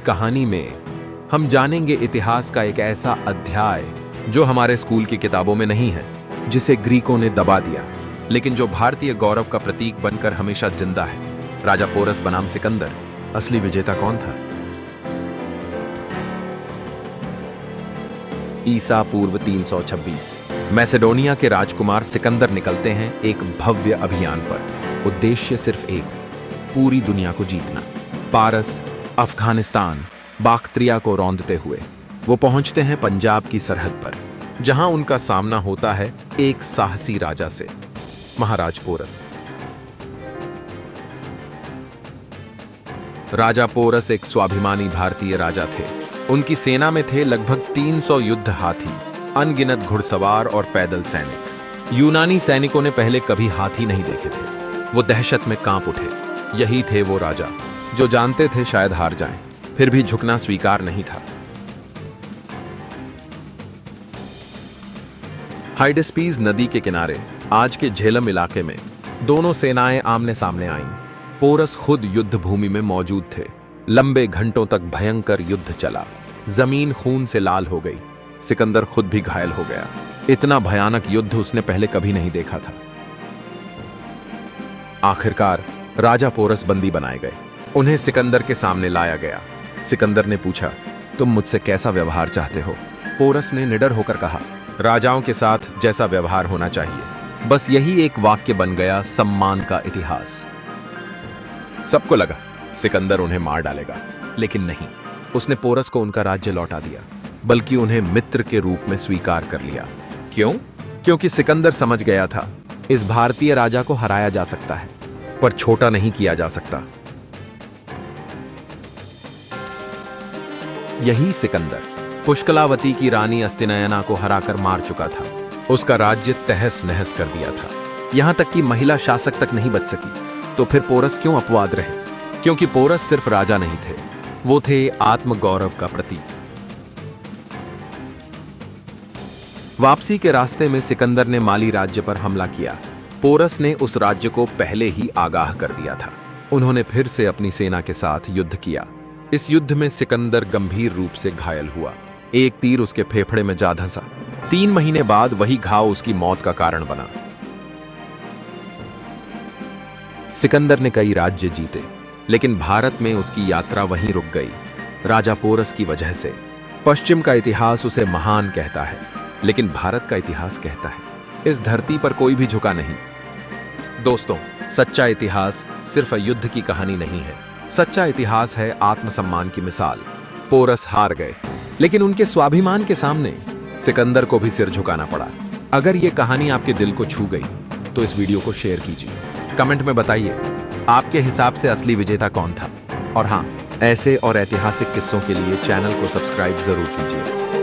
कहानी में हम जानेंगे इतिहास का एक ऐसा अध्याय जो हमारे स्कूल की किताबों में नहीं है, जिसे ग्रीकों ने दबा दिया, लेकिन जो भारतीय गौरव का प्रतीक बनकर हमेशा जिंदा है। राजा पोरस बनाम सिकंदर, असली विजेता कौन था? ईसा पूर्व 326 मैसेडोनिया के राजकुमार सिकंदर निकलते हैं एक भव्य अभियान पर। उद्देश्य सिर्फ एक, पूरी दुनिया को जीतना। पारस, अफगानिस्तान, बाक्ट्रिया को रौंदते हुए वो पहुंचते हैं पंजाब की सरहद पर, जहां उनका सामना होता है एक साहसी राजा से, महाराज पोरस। राजा पोरस एक स्वाभिमानी भारतीय राजा थे। उनकी सेना में थे लगभग 300 युद्ध हाथी, अनगिनत घुड़सवार और पैदल सैनिक। यूनानी सैनिकों ने पहले कभी हाथी नहीं देखे थे। वो दहशत में कांप उठे। यही थे वो राजा जो जानते थे शायद हार जाएं, फिर भी झुकना स्वीकार नहीं था। हाइडेस्पीस नदी के किनारे आज के झेलम इलाके में दोनों सेनाएं आमने सामने आईं। पोरस खुद युद्ध भूमि में मौजूद थे। लंबे घंटों तक भयंकर युद्ध चला। जमीन खून से लाल हो गई। सिकंदर खुद भी घायल हो गया। इतना भयानक युद्ध उसने पहले कभी नहीं देखा था। आखिरकार राजा पोरस बंदी बनाए गए। उन्हें सिकंदर के सामने लाया गया। सिकंदर ने पूछा, तुम मुझसे कैसा व्यवहार चाहते हो? पोरस ने निडर होकर कहा, राजाओं के साथ जैसा व्यवहार होना चाहिए। बस यही एक वाक्य बन गया सम्मान का इतिहास। सबको लगा सिकंदर उन्हें मार डालेगा, लेकिन नहीं। उसने पोरस को उनका राज्य लौटा दिया, बल्कि उन्हें मित्र के रूप में स्वीकार कर लिया। क्यों? क्योंकि सिकंदर समझ गया था, इस भारतीय राजा को हराया जा सकता है, पर छोटा नहीं किया जा सकता। यही सिकंदर पुष्कलावती की रानी अस्तिनयना को हराकर मार चुका था। उसका राज्य तहस नहस कर दिया था। यहां तक कि महिला शासक तक नहीं बच सकी। तो फिर पोरस क्यों अपवाद रहे? क्योंकि पोरस सिर्फ राजा नहीं थे, वो थे आत्मगौरव का प्रतीक। वापसी के रास्ते में सिकंदर ने माली राज्य पर हमला किया। पोरस ने उस राज्य को पहले ही आगाह कर दिया था। उन्होंने फिर से अपनी सेना के साथ युद्ध किया। इस युद्ध में सिकंदर गंभीर रूप से घायल हुआ। एक तीर उसके फेफड़े में जा धंसा। 3 महीने बाद वही घाव उसकी मौत का कारण बना। सिकंदर ने कई राज्य जीते, लेकिन भारत में उसकी यात्रा वहीं रुक गई, राजा पोरस की वजह से। पश्चिम का इतिहास उसे महान कहता है, लेकिन भारत का इतिहास कहता है, इस धरती पर कोई भी झुका नहीं। दोस्तों, सच्चा इतिहास सिर्फ युद्ध की कहानी नहीं है। सच्चा इतिहास है आत्मसम्मान की मिसाल। पोरस हार गए, लेकिन उनके स्वाभिमान के सामने सिकंदर को भी सिर झुकाना पड़ा। अगर यह कहानी आपके दिल को छू गई, तो इस वीडियो को शेयर कीजिए। कमेंट में बताइए, आपके हिसाब से असली विजेता कौन था? और हां, ऐसे और ऐतिहासिक किस्सों के लिए चैनल को सब्सक्राइब जरूर कीजिए।